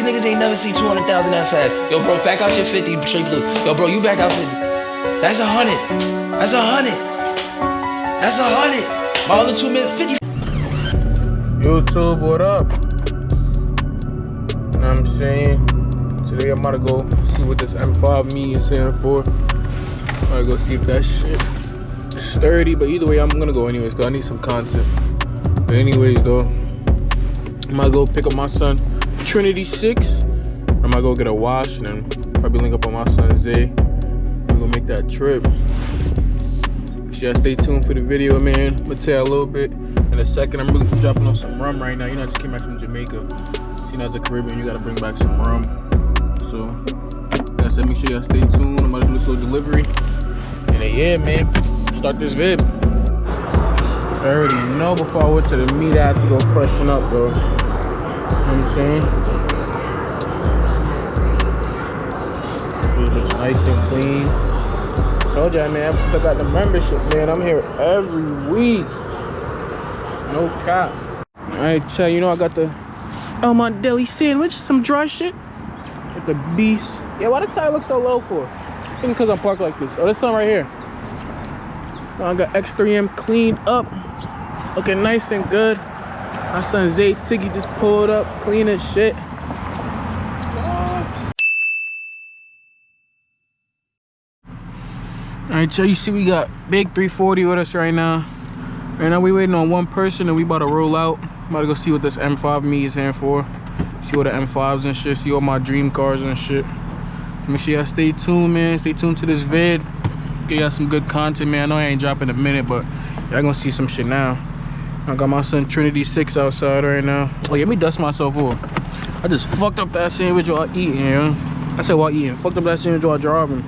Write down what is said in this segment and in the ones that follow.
niggas ain't never see 200,000 that fast. Yo, bro, back out your 50 straight blue. Yo, bro, you back out 50. That's 100. That's 100. That's 100. My other 2 minutes, 50. YouTube, what up? You know what I'm saying? Today I'm about to go see what this M5 me is here for. I'm gonna go see if that shit is sturdy, but either way, I'm gonna go anyways, cause I need some content. But anyways though, I'm gonna go pick up my son Trinity 6. I'm gonna go get a wash and then probably link up on my son Zay. I'm gonna make that trip. So yeah, stay tuned for the video, man. I'm gonna tell you a little bit in a second. I'm really dropping on some rum right now. You know, I just came back from Jamaica. You know, as a Caribbean, you gotta bring back some rum. So, like I said, make sure y'all stay tuned. I'm about to do this little delivery. And then, yeah, man, start this vid. I already know before I went to the meet, I had to go freshen up, bro. You know what I'm saying? It looks nice and clean. Told y'all, man, ever since I got the membership, man, I'm here every week. No cap. Alright, chat, you know I got the Almond Deli sandwich, some dry shit. With the beast. Yeah, why does tire look so low for? I think because I'm parked like this. Oh, this one right here. I got X3M cleaned up. Looking nice and good. My son Zay Tiggy just pulled up, clean as shit. Alright, so you see we got big 340 with us right now. Right now we waiting on one person and we about to roll out. I'm about to go see what this M5 me is here for. See all the M5s and shit, see all my dream cars and shit. Make sure y'all stay tuned, man. Stay tuned to this vid. Get y'all some good content, man. I know I ain't dropping in a minute, but y'all gonna see some shit now. I got my son Trinity 6 outside right now. Oh, let me dust myself off. I just fucked up that sandwich while eating, you know? I said while eating. Fucked up that sandwich while driving.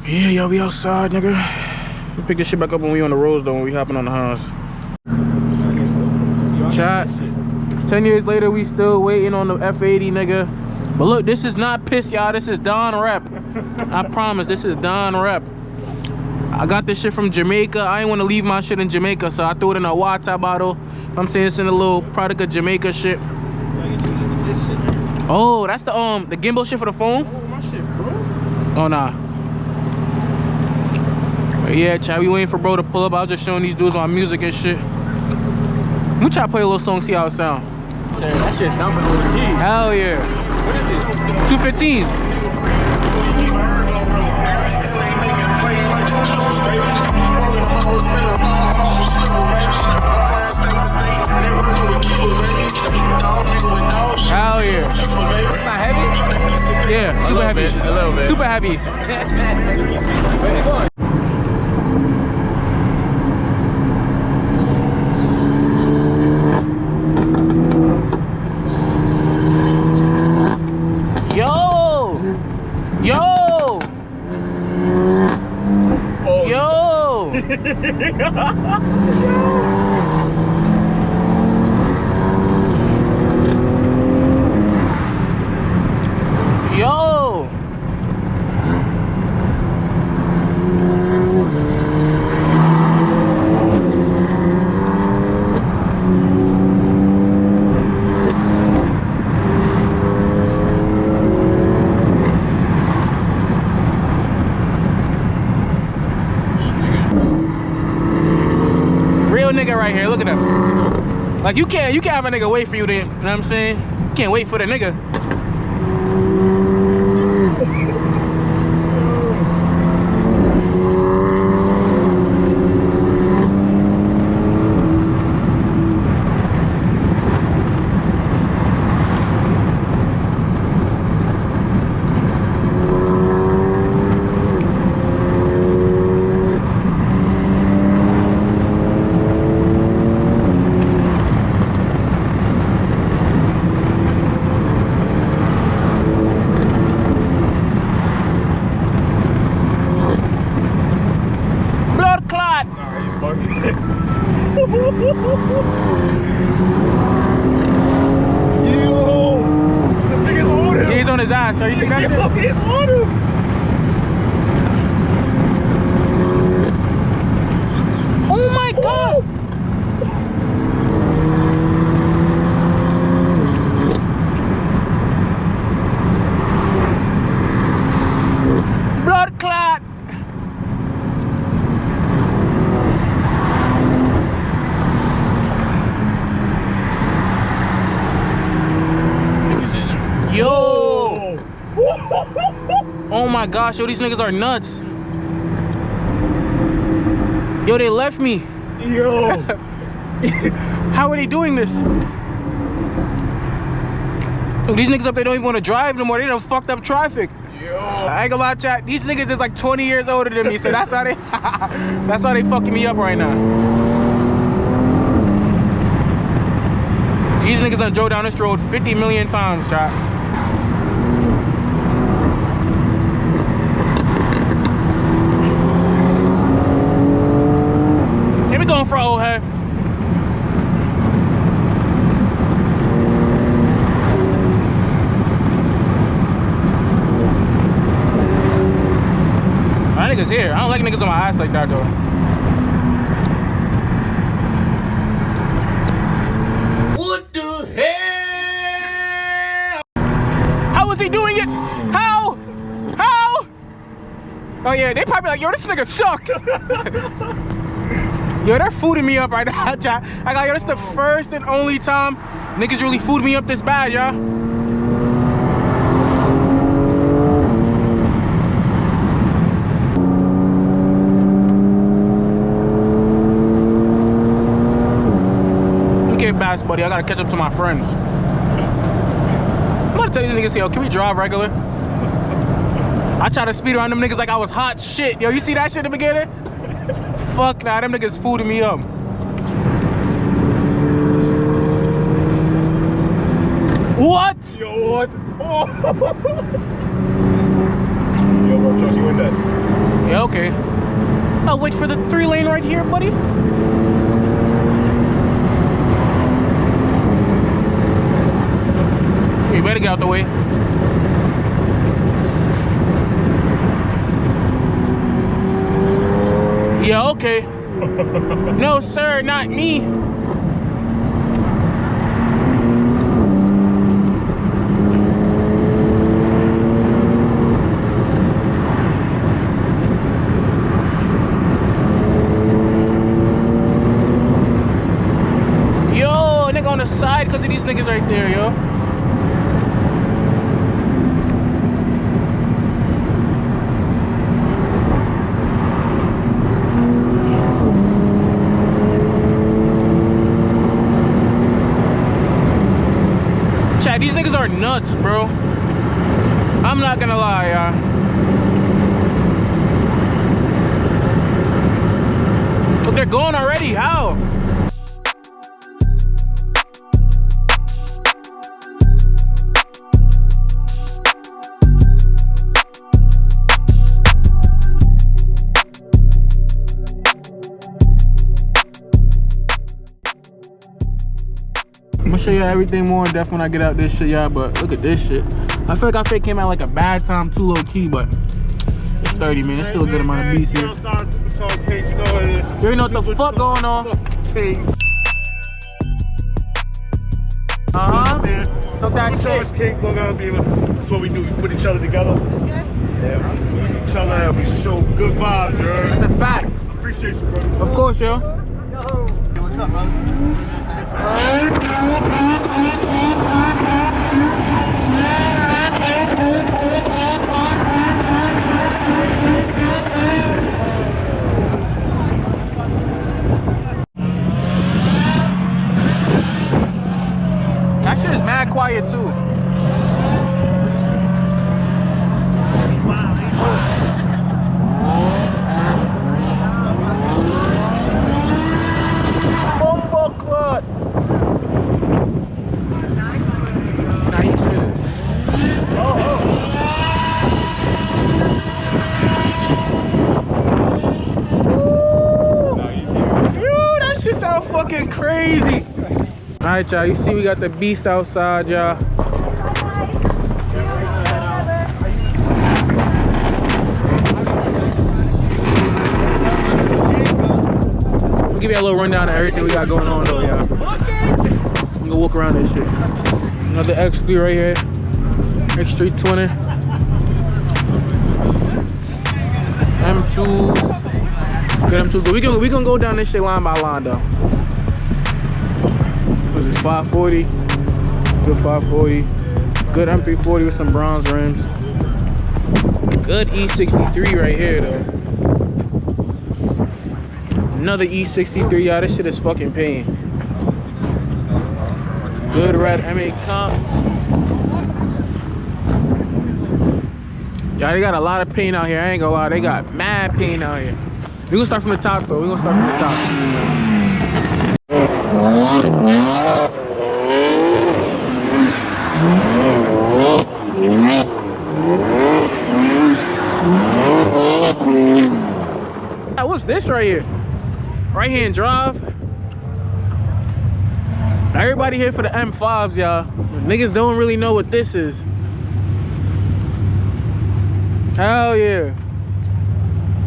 Yeah, y'all be outside, nigga. We'll pick this shit back up when we on the roads, though, when we hopping on the house. Chat. 10 years later, we still waiting on the F80, nigga. But look, this is not piss, y'all. This is Don Rep. I promise, this is Don Rep. I got this shit from Jamaica. I ain't want to leave my shit in Jamaica, so I threw it in a water bottle. I'm saying it's in a little product of Jamaica shit. Oh, that's the gimbal shit for the phone? Oh, my shit, bro. Oh, nah. But yeah, chat, we waiting for bro to pull up. I was just showing these dudes my music and shit. We try to play a little song, see how it sound. Sir, that shit's dumping OD. Hell yeah. What is it? 215s. Hell yeah. It's not heavy? Yeah, super heavy. A little bit. Super heavy. Where you going? Yo! Yo! Oh. Yo! Yo! Nigga right here, look at him. Like you can't have a nigga wait for you to, you know what I'm saying? You can't wait for the nigga. Yo, this nigga's on him. He's on his ass, so you see that shit? He's on him. Oh my god! my gosh, yo, these niggas are nuts. Yo, they left me. Yo. How are they doing this? Yo, these niggas up there don't even want to drive no more. They done fucked up traffic. Yo. I ain't gonna lie, chat. These niggas is like 20 years older than me, so that's how they that's how they fucking me up right now. These niggas done drove down this road 50 million times, chat. Here we going for old head. My niggas here. I don't like niggas on my ass like that though. What the hell? How is he doing it? How? How? Oh yeah, they probably like, yo, this nigga sucks. Yo, they're fooding me up right now, chat. I got, yo, this the first and only time niggas really food me up this bad, y'all. Okay, bass buddy, I gotta catch up to my friends. I'm gonna tell these niggas, yo, can we drive regular? I try to speed around them niggas like I was hot shit. Yo, you see that shit in the beginning? Fuck nah, them niggas fooding me up. What? Yo, what? Oh. Yo, bro, trust you in that. Yeah, okay. I'll wait for the 3-lane right here, buddy. You better get out the way. Yeah, okay. No, sir, not me. Yo, nigga on the side because of these niggas right there, yo. These niggas are nuts, bro. I'm not gonna lie, y'all. Look, they're going already. How? I'm gonna show you everything more in depth when I get out this shit, y'all. But look at this shit. I feel like I came out like a bad time, too low key, but it's 30 minutes. Still a good amount of beats here. You already know what the fuck going on. So that shit. That's what we do. We put each other together. Yeah, we put each other and we show good vibes, yo. That's a fact. Appreciate you, bro. Of course, yo. Yo. What's up, man? That shit is mad quiet too. Crazy. All right, y'all, you see we got the beast outside, y'all. I'll give you a little rundown of everything we got going on though, y'all. I'm gonna walk around this shit. Another X3 right here. X320. M2s. Good M2s. But we gonna go down this shit line by line though. It's 540, good 540, good M340 with some bronze rims, Good E63 right here though. Another E63, y'all. This shit is fucking pain. Good red M8 comp. Y'all, they got a lot of pain out here. I ain't gonna lie, they got mad pain out here. We gonna start from the top though. We gonna start from the top. What's this right here? Right hand drive. Everybody here for the M5s, y'all. Niggas don't really know what this is. Hell yeah.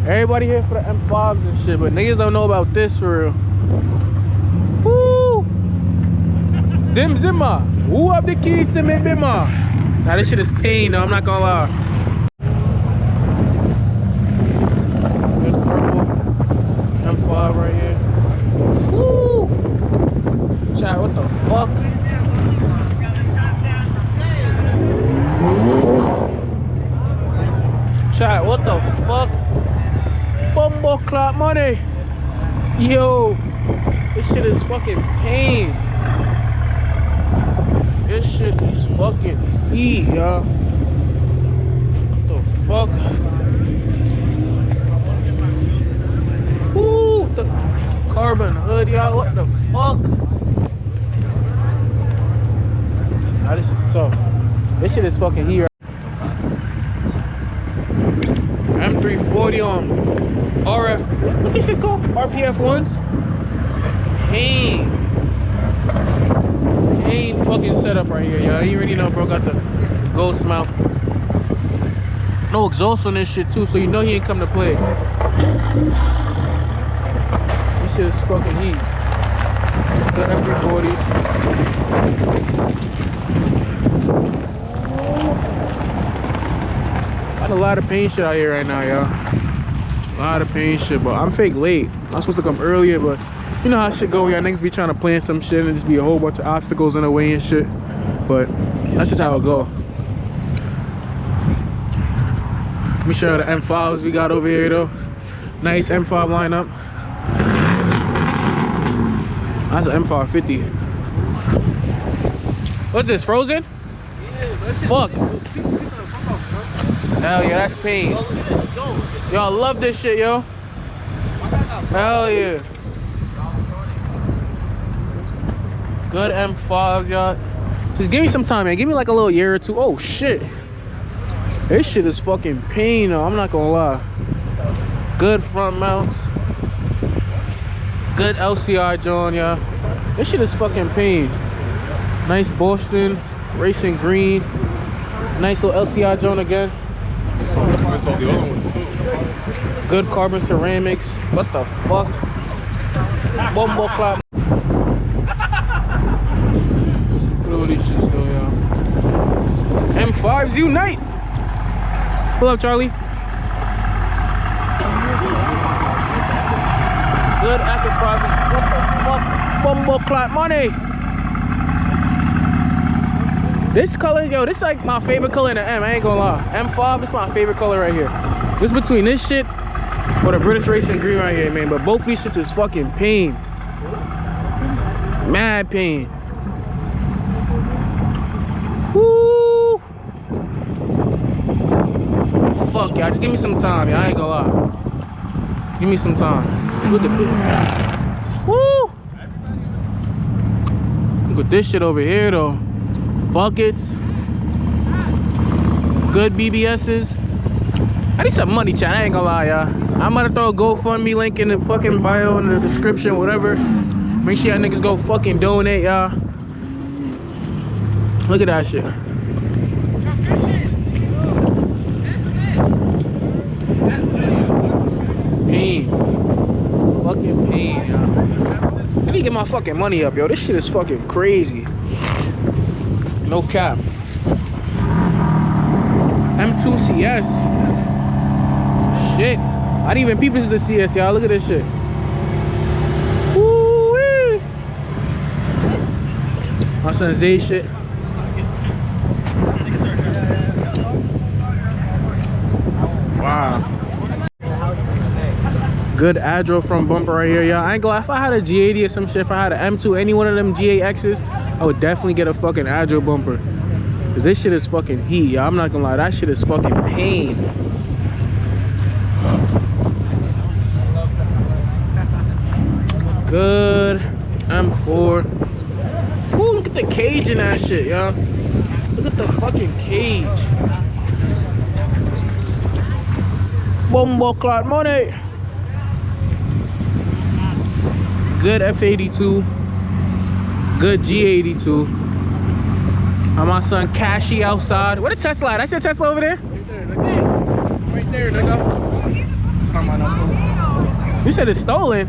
Everybody here for the M5s and shit, but niggas don't know about this for real. Woo! Zim Zimma. Who up the keys to me bimma? Now this shit is pain though, I'm not gonna lie. Good purple M5 right here. Woo! Chat, what the fuck? Chat, what the fuck? Bumbo clock money. Yo, this shit is fucking pain. This shit is fucking heat, y'all. What the fuck? Woo, the carbon hood, y'all. What the fuck? Nah, this is tough. This shit is fucking heat. M340 on RF. What this shit's called? RPF ones. Pain fucking setup right here, y'all. You already know, bro. Got the ghost mouth. No exhaust on this shit too, so you know he ain't come to play. This shit is fucking heat. The M340s. Got a lot of pain shit out here right now, y'all. A lot of pain shit, but I'm fake late. I'm supposed to come earlier, but you know how shit go. Y'all niggas be trying to plan some shit and just be a whole bunch of obstacles in the way and shit. But that's just how it go. Let me show you the M5s we got over here though. Nice M5 lineup. That's an M550. What's this, frozen? Yeah, fuck. Hell yeah, that's pain. Yo, I love this shit, yo. Hell yeah. Good M5s, y'all. Just give me some time, man. Give me like a little year or two. Oh shit. This shit is fucking pain though, I'm not gonna lie. Good front mounts. Good LCI John, y'all. This shit is fucking pain. Nice Boston Racing Green. Nice little LCI John again. Good carbon ceramics. What the fuck? Bumbo clap. Look at all these shits though, y'all. M5s unite. Pull up, Charlie. Good after profit. What the fuck? Bumbo clap money. This color, yo, this is like my favorite color in the M. I ain't gonna lie. M5 is my favorite color right here. This between this shit or the British Racing Green right here, man. But both of these shits is fucking pain. Mad pain. Woo! Fuck, y'all. Just give me some time, y'all. I ain't gonna lie. Give me some time. Look at this. Woo! Look at this shit over here, though. Buckets. Good BBS's. I need some money, chat. I ain't gonna lie, y'all. I'm gonna throw a GoFundMe link in the fucking bio, in the description, whatever. Make sure y'all niggas go fucking donate, y'all. Look at that shit. Pain. Fucking pain, y'all. I need to get my fucking money up, yo. This shit is fucking crazy. No cap. M2CS. Shit. I didn't even peep this is a CS, y'all. Look at this shit. Woo-wee. My son Zay shit. Nah. Good aggro from bumper right here, y'all. I ain't gonna lie, if I had a G80 or some shit, if I had an M2, any one of them G8Xs, I would definitely get a fucking aggro bumper. Cause this shit is fucking heat, y'all. I'm not gonna lie, that shit is fucking pain. Good M4. Ooh, look at the cage in that shit, y'all. Look at the fucking cage. Bumbo clock money. Good F82. Good G82. And my son Cashy outside. Where the Tesla at? That's your Tesla over there? Right there, nigga. It's not mine, not stolen. You said it's stolen?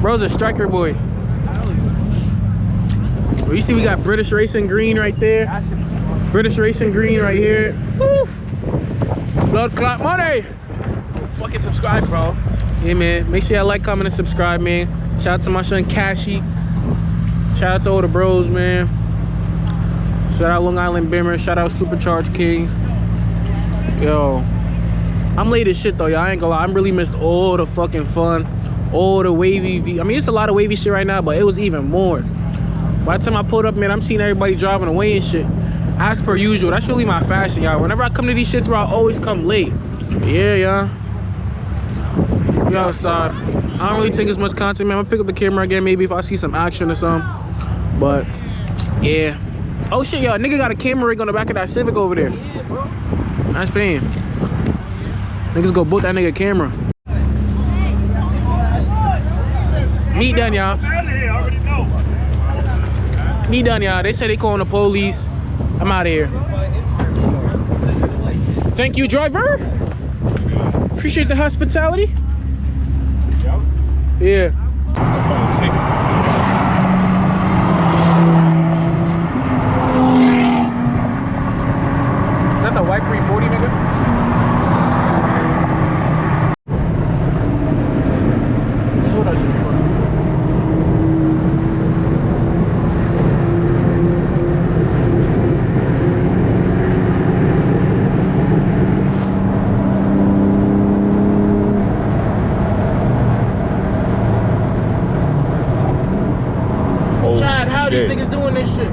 Bro's a striker boy. Well, you see we got British Racing Green right there. British Racing Green right here. Woo! Blood clot money. Fucking subscribe, bro. Yeah, man. Make sure y'all like, comment, and subscribe, man. Shout out to my son Cashy. Shout out to all the bros, man. Shout out Long Island Bimmer. Shout out Supercharged Kings. Yo, I'm late as shit though, y'all. I ain't gonna lie. I really missed all the fucking fun, all the wavy. I mean, it's a lot of wavy shit right now, but it was even more. By the time I pulled up, man, I'm seeing everybody driving away and shit. As per usual, that's really my fashion, y'all. Whenever I come to these shits, bro, I always come late. Yeah, y'all. We outside. I don't really think it's much content, man. I'm gonna pick up the camera again, maybe if I see some action or something. But yeah. Oh shit, y'all. Nigga got a camera rig on the back of that Civic over there. Yeah, bro. Nice paying. Niggas go book that nigga camera. Meet done, y'all. Meet done, y'all. They say they calling the police. I'm out of here. Thank you, driver. Appreciate the hospitality. Yeah. Is that the white 340, nigga? This is what I should be for. Chad, how these niggas doing this shit?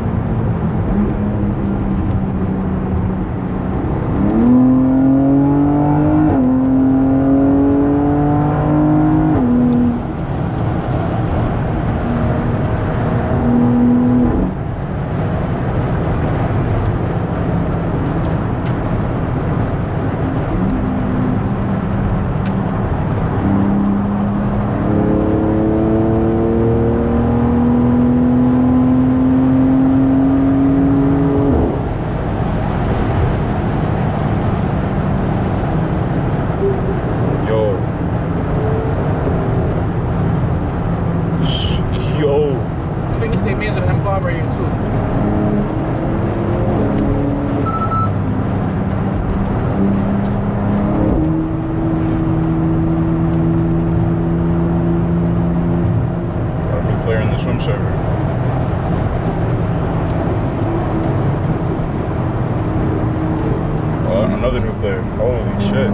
Another new player. Holy shit.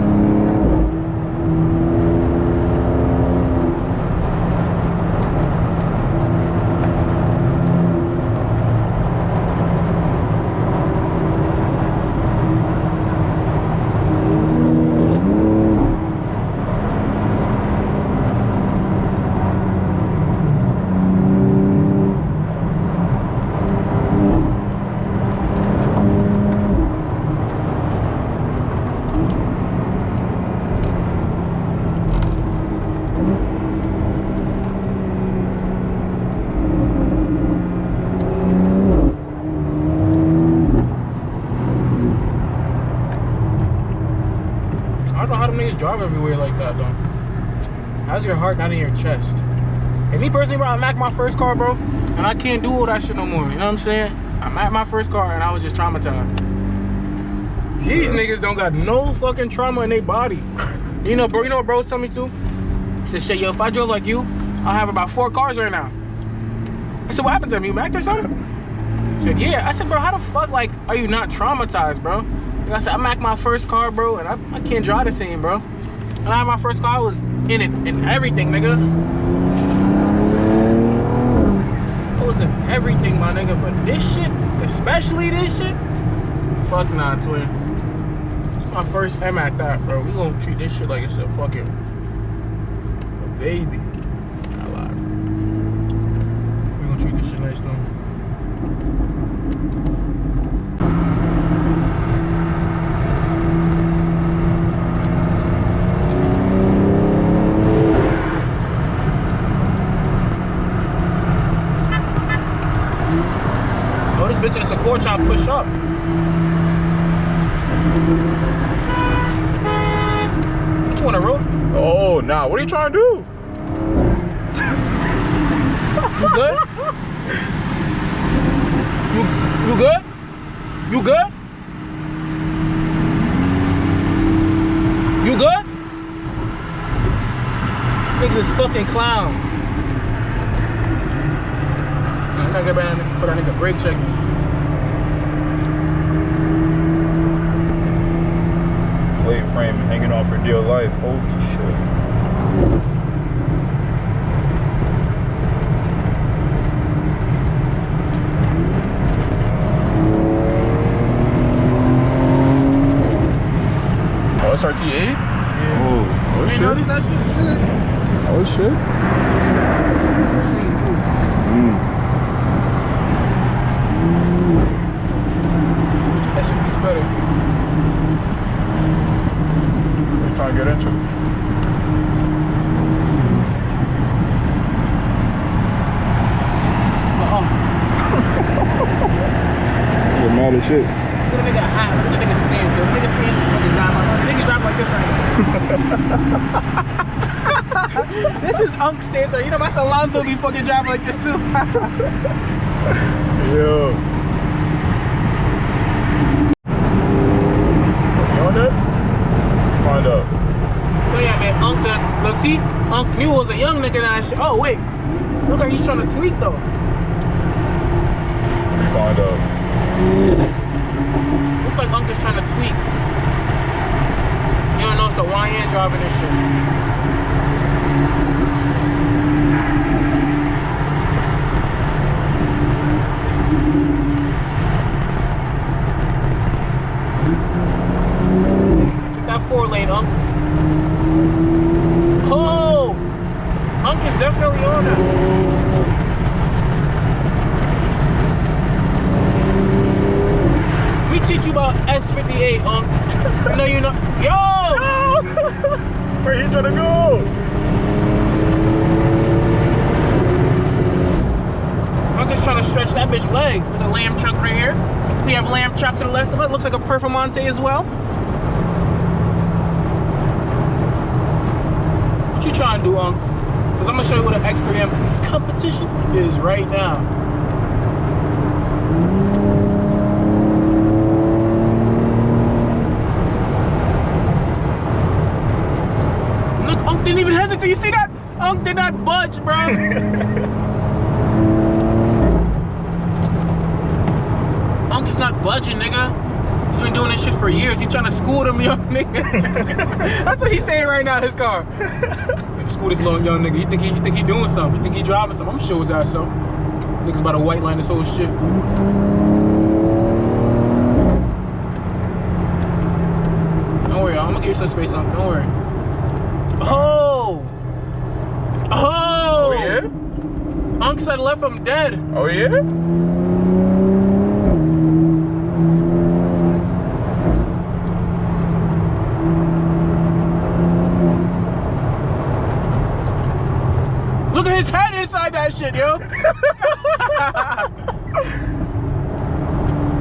Drive everywhere like that though. How's your heart not in your chest? And me personally, bro, I'm at my first car, bro, and I can't do all that shit no more. You know what I'm saying? I'm at my first car and I was just traumatized. These niggas don't got no fucking trauma in their body. You know, bro, you know what bros tell me too? He said, shit, yo, if I drove like you, I'll have about 4 cars right now. I said, what happened to me? You back or something? He said, yeah. I said, bro, how the fuck, like, are you not traumatized, bro? Like I said, I Mac my first car, bro, and I can't drive the same, bro. When I had my first car, I was in it and everything, nigga. I was in everything, my nigga. But this shit, especially this shit, fuck nah, twin. It's my first M at that, bro. We gonna treat this shit like it's a fucking baby. I lied. We gonna treat this shit nice though. Oh, this bitch in this Accord trying to push up. What you want to road? Oh, nah. What are you trying to do? You good? You good? You good? You good? Niggas is fucking clowns. I'm not gonna get for that nigga brake check me. Plate frame hanging off for dear life. Holy shit. Oh, it's RT8? Yeah. Oh You shit. notice that shit? Oh shit. It's clean too. SUV's better. What are you trying to get into? You're mad as shit. Look at the nigga hot. Look at the nigga stance. The nigga stance is fucking driving like the nigga's driving like this right now. This is Unc stance right. You know my Alonzo be fucking driving like this too. Yo. You on that? Find out. So yeah, man, Unc done. Look, see, Unc Mule was a young nigga that shit. Oh wait, look like he's trying to tweak though. Let me find out. Looks like Unc is trying to tweak. You don't know, so YN driving this shit. Took that 4-lane, Unc. Oh! Unc is definitely on it. Let me teach you about S58, Unc. I know you know. Yo! Where you trying to go? I'm just trying to stretch that bitch legs with a lamb chunk right here. We have lamb chop to the left of it. Looks like a Performante as well. What you trying to do, Unc? Because I'm going to show you what an X3M competition is right now. Look, Unc didn't even hesitate. You see that? Unc did not budge, bro. Unc is not budging, nigga. He's been doing this shit for years. He's trying to school them young niggas. That's what he's saying right now, his car. School this little young nigga. You think he doing something? You think he driving something? I'm sure his ass so. Niggas about to white line this whole shit. Don't worry, I'm gonna give you some space, Unc. Don't worry. Oh! Oh! Oh yeah? Unc said left him dead. Oh yeah? Look at his head inside that shit, yo.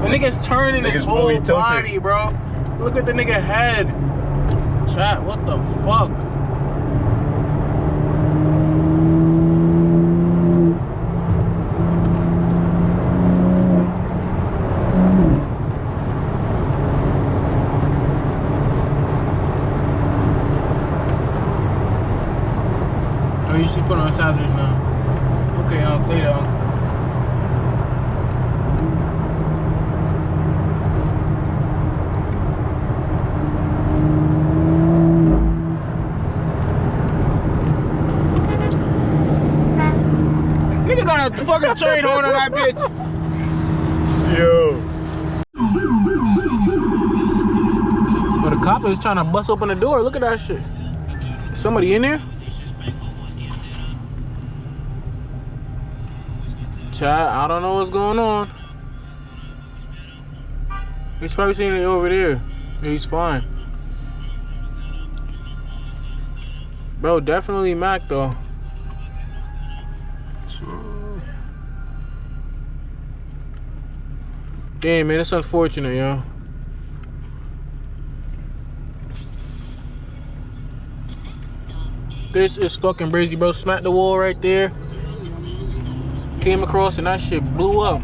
The nigga's turning his whole fully tilted. body, bro. Look at the nigga head. Chat, what the fuck? Oh, you should put on hazards now. Okay, later. Nigga got a fucking chain on that bitch. Yo. But the cop is trying to bust open the door. Look at that shit. Is somebody in there? Chad, I don't know what's going on. He's probably seeing it over there. He's fine. Bro, definitely Mac though. Damn, man, it's unfortunate, yo. This is fucking crazy, bro. Smacked the wall right there. Came across and that shit blew up.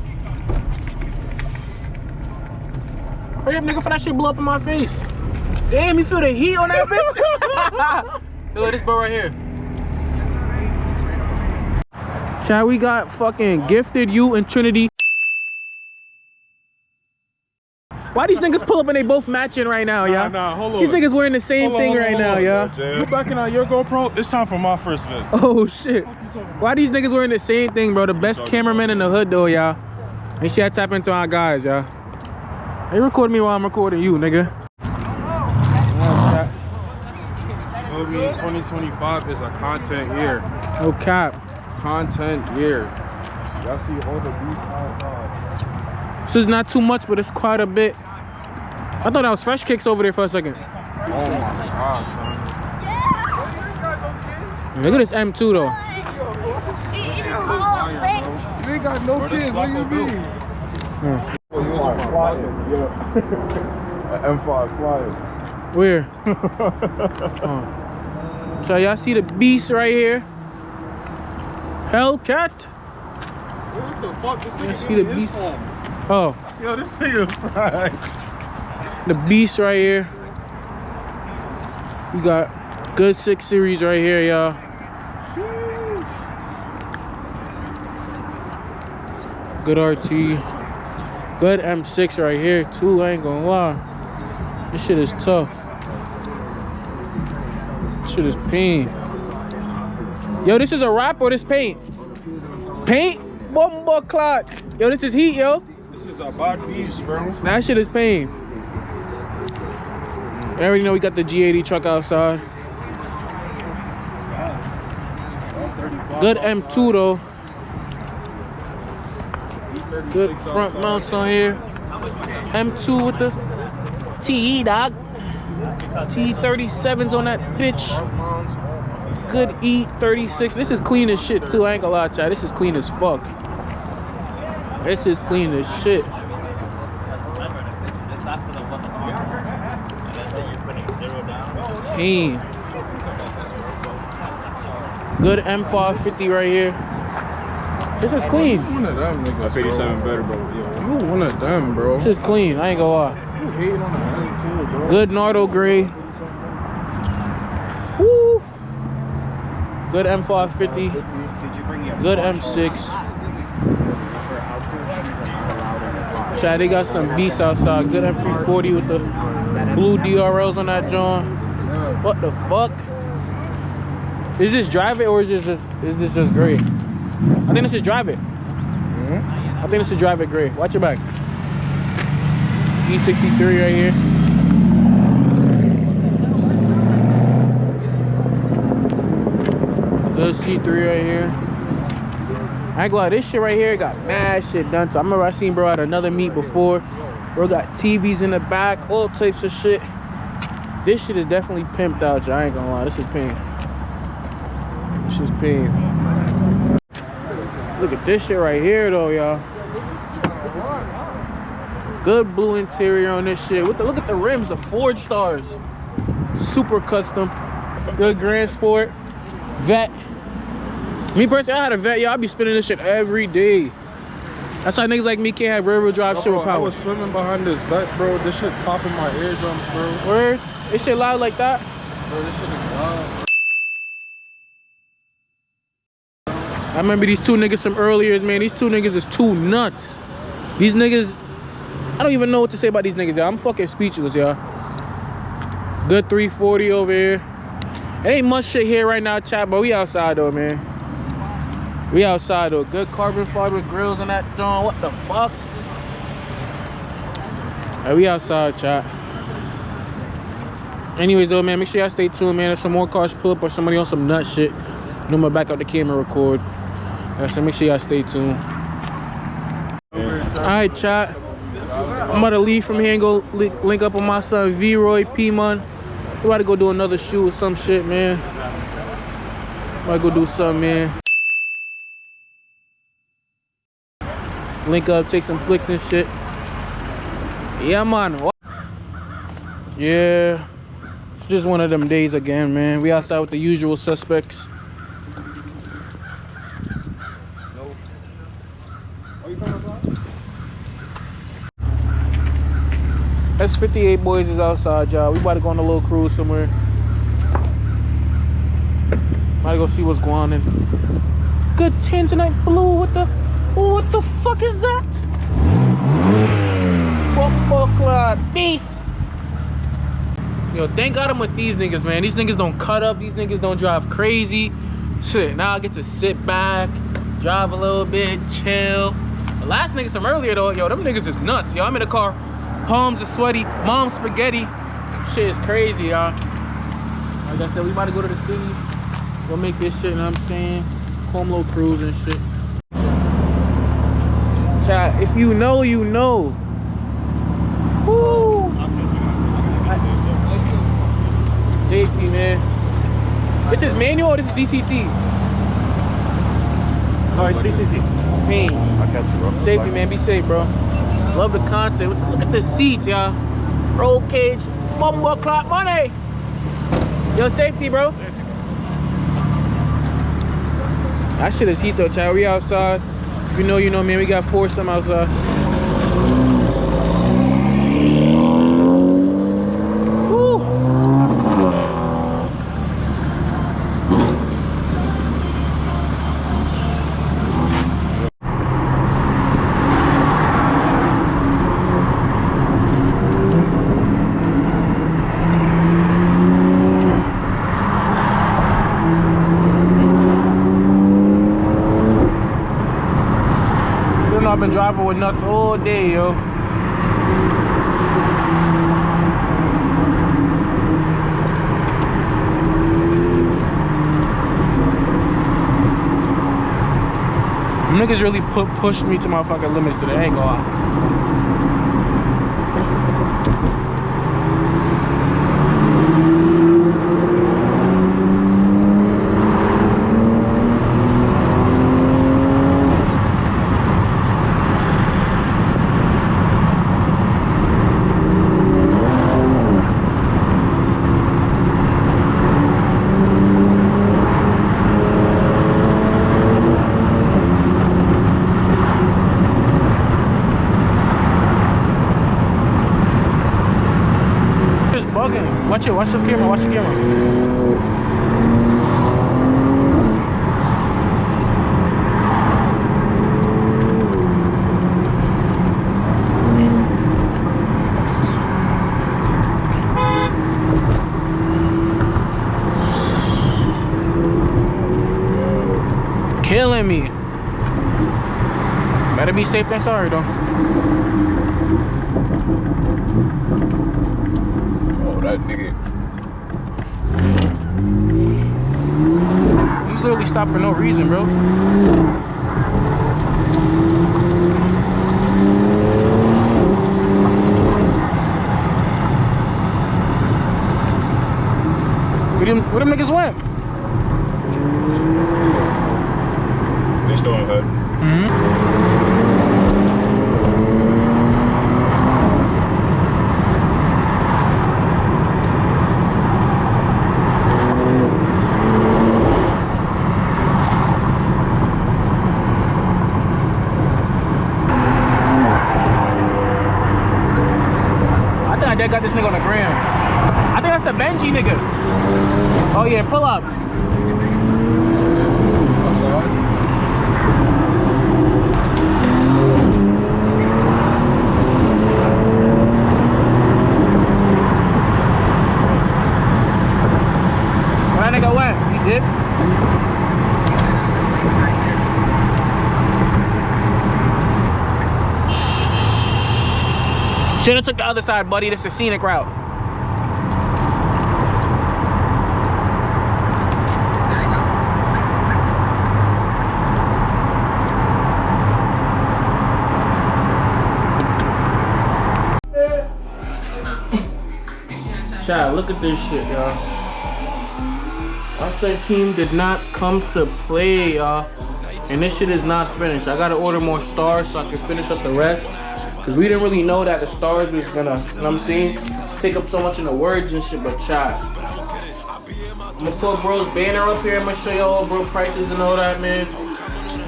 Hurry up, nigga, for that shit blew up in my face. Damn, you feel the heat on that bitch? Look at this bro right here. Chad, we got fucking Gifted, you, and Trinity. Why these niggas pull up and they both matching right now, y'all? Nah, hold on. These niggas wearing the same thing right now, y'all. You backing out your GoPro? It's time for my first vid. Oh shit. Why these niggas wearing the same thing, bro? The best cameraman in the hood though, y'all. And shit, tap into our guys, y'all. They record me while I'm recording you, nigga. 2025 is a content year. No cap. Content year. Y'all see all the beef outside. This is not too much, but it's quite a bit. I thought that was Fresh Kicks over there for a second. Oh my god, son. Look at this M2 though. You ain't got no kids, what do you mean? M5 flyer. Where? Oh. So y'all see the beast right here? Hellcat. What the fuck? This nigga See the beast. Oh. Yo, this nigga fried. The beast right here. We got good 6 series right here, y'all. Good RT. Good M6 right here too, I ain't gonna lie. This shit is tough. This shit is pain. Yo, this is a wrap or this paint? Paint? Bomba clot. Yo, this is heat, yo. This is a bad beast, bro. That shit is pain. I already know we got the G80 truck outside. Good M2 though. Good front mounts on here. M2 with the TE dog. T37s on that bitch. Good E36. This is clean as shit too. I ain't gonna lie, chat. This is clean as fuck. This is clean as shit. Clean. Good M550 right here. This is clean. One of them niggas. F87 better, bro. You one of them, bro. This is clean. I ain't gonna lie. You hating on the M2, bro. Good Nardo gray. Woo. Good M550. Good M6. Chad, they got some beasts outside. Good MP40 with the blue DRLs on that joint. What the fuck? Is this Drive It or is this just gray? I think this is Drive It. I think this is Drive It gray. Watch your back. E63 right here. Good C3 right here. I ain't gonna lie, this shit right here got mad shit done. So I remember I seen bro at another meet before. Bro got TVs in the back, all types of shit. This shit is definitely pimped out, y'all. I ain't gonna lie, this is pain. This is pain. Look at this shit right here though, y'all. Good blue interior on this shit. Look at the rims, the Forge Stars. Super custom. Good Grand Sport. Vet. Me personally, I had a Vet, y'all. I be spinning this shit every day. That's why niggas like me can't have rear-wheel drive shit with I power. was swimming behind this Vet, bro. This shit popping my eardrums, bro. Word? This shit loud like that? Bro, this shit is loud. I remember these two niggas from earlier, man. These two niggas is too nuts. These niggas, I don't even know what to say about these niggas, y'all. I'm fucking speechless, y'all. Good 340 over here. It ain't much shit here right now, chat, but we outside though, man. We outside though. Good carbon fiber grills on that joint. What the fuck? Hey, we outside, chat. Anyways though, man, make sure y'all stay tuned, man. If some more cars pull up or somebody on some nut shit, I'm gonna back out the camera record. So make sure y'all stay tuned. Alright, chat. I'm about to leave from here and go link up with my son V-Roy P-Man. We about to go do another shoot or some shit, man. About to go do something, man. Link up, take some flicks and shit. Yeah, man. Yeah. It's just one of them days again, man. We outside with the usual suspects. S58 boys is outside, y'all. We about to go on a little cruise somewhere. About to go see what's going on. Good tanzanite blue. What the fuck is that? Beast. Yo, thank God I'm with these niggas, man. These niggas don't cut up. These niggas don't drive crazy. Shit, now I get to sit back, drive a little bit, chill. The last niggas from earlier though, yo, them niggas is nuts, yo. I'm in the car, palms are sweaty, mom's spaghetti. Shit is crazy, y'all. Like I said, we about to go to the city. Go make this shit, you know what I'm saying? Home little cruise and shit. Chat, if you know, you know. Woo! Safety, man. This is manual or this is DCT? No, it's DCT. Pain. I catch you, bro. Safety, man. Be safe, bro. Love the content. Look at the seats, y'all. Roll cage. Bumble clock money. Yo, safety, bro. That shit is heat, though, child. We outside. If you know, you know, man. We got foursome outside. I've been driving with nuts all day, yo. Niggas really pushed me to my fucking limits today, I ain't gonna lie. Watch the camera, watch the camera. Killing me. Better be safe than sorry, though. That nigga. He's literally stopped for no reason, bro. Where them niggas went? They still on head. That got this nigga on the gram. I think that's the Benji nigga. Oh yeah, pull up. Where that nigga went? He did? Should've took the other side, buddy. This is a scenic route. Child, look at this shit, y'all. I said Keem did not come to play, y'all. And this shit is not finished. I gotta order more stars so I can finish up the rest. Cause we didn't really know that the stars was gonna, you know what I'm saying, take up so much in the words and shit, but child. I'm gonna put bro's banner up here. I'm gonna show y'all bro prices and all that, man.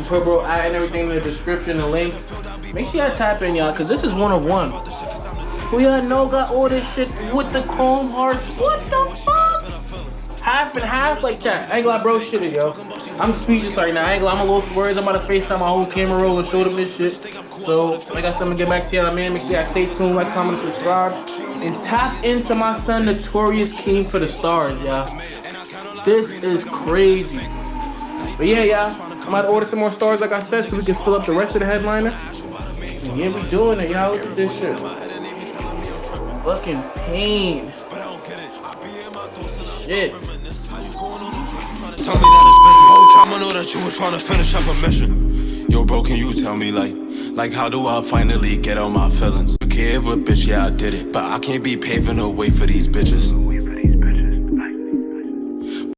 Put bro ad and everything in the description and link. Make sure y'all tap in, y'all, cause this is one of one. Who y'all know got all this shit with the chrome hearts? What the fuck? Half and half, like chat. I ain't gonna lie, bro, shit, yo. I'm speechless right now. I ain't gonna lie, I'm a little worried. I'm about to FaceTime my whole camera roll and show them this shit. So, like I said, I'm gonna get back to y'all, man. Make sure y'all stay tuned, like, comment, subscribe. And tap into my son, Notorious King, for the stars, y'all. This is crazy. But yeah, y'all. I'm about to order some more stars, like I said, so we can fill up the rest of the headliner. And yeah, we doing it, y'all. Look at this shit. Fucking pain. Shit. Tell me that it's busy. Whole time I know that you were trying to finish up a mission. Yo, bro, can you tell me like how do I finally get out my feelings? Okay, if a bitch, yeah, I did it, but I can't be paving the way for these bitches.